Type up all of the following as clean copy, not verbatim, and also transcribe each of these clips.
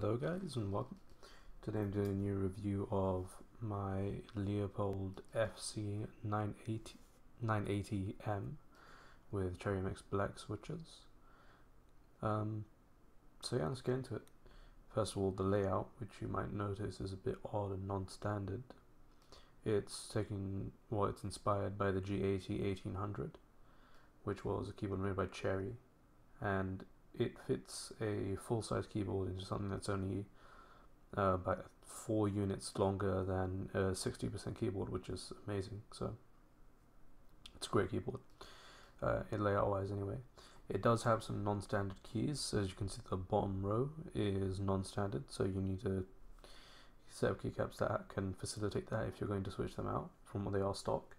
Hello guys and welcome. Today I'm doing a new review of my Leopold FC980M with Cherry Mix Black switches. So yeah, let's get into it. First of all, the layout, which you might notice is a bit odd and non-standard. It's inspired by the G80-1800, which was a keyboard made by Cherry, and it fits a full-size keyboard into something that's only about 4 units longer than a 60% keyboard, which is amazing. So it's a great keyboard, layout-wise anyway. It does have some non-standard keys. As you can see, the bottom row is non-standard, so you need to set up keycaps that can facilitate that if you're going to switch them out from what they are stock.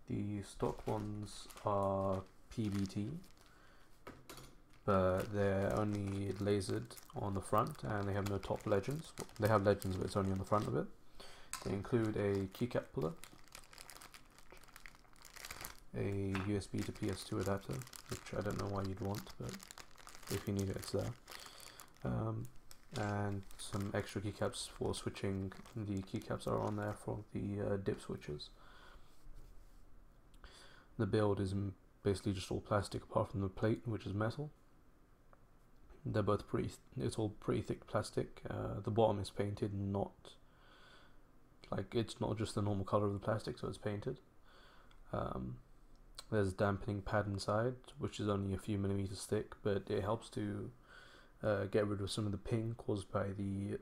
The stock ones are PVT, but they're only lasered on the front and they have no top legends. They have legends, but it's only on the front of it. They include a keycap puller, a USB to PS2 adapter, which I don't know why you'd want, but if you need it, it's there. And some extra keycaps for switching. The keycaps are on there for the dip switches. The build is basically just all plastic apart from the plate, which is metal. They're both it's all pretty thick plastic. The bottom is painted, it's not just the normal color of the plastic, so it's painted. There's a dampening pad inside, which is only a few millimeters thick, but it helps to get rid of some of the ping caused by the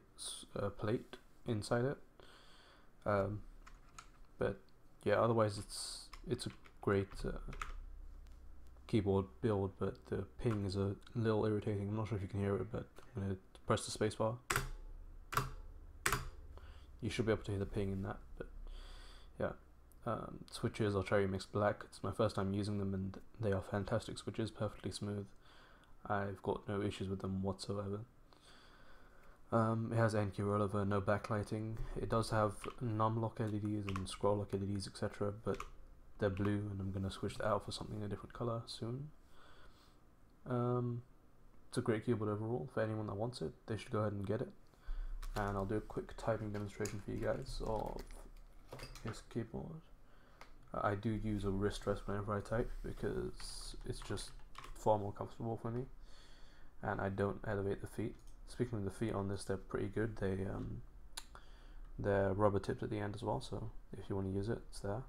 plate inside it. But yeah, otherwise it's a great keyboard build, but the ping is a little irritating. I'm not sure if you can hear it, but I'm going to press the spacebar. You should be able to hear the ping in that, but yeah. Switches are Cherry Mix Black. It's my first time using them and they are fantastic switches, perfectly smooth. I've got no issues with them whatsoever. It has NQ rollover, no backlighting. It does have num-lock LEDs and scroll-lock LEDs, etc., but they're blue, and I'm going to switch that out for something a different color soon. It's a great keyboard overall. For anyone that wants it, they should go ahead and get it. And I'll do a quick typing demonstration for you guys of this keyboard. I do use a wrist rest whenever I type because it's just far more comfortable for me, and I don't elevate the feet. Speaking of the feet on this, they're pretty good. They're rubber tipped at the end as well, so if you want to use it, it's there.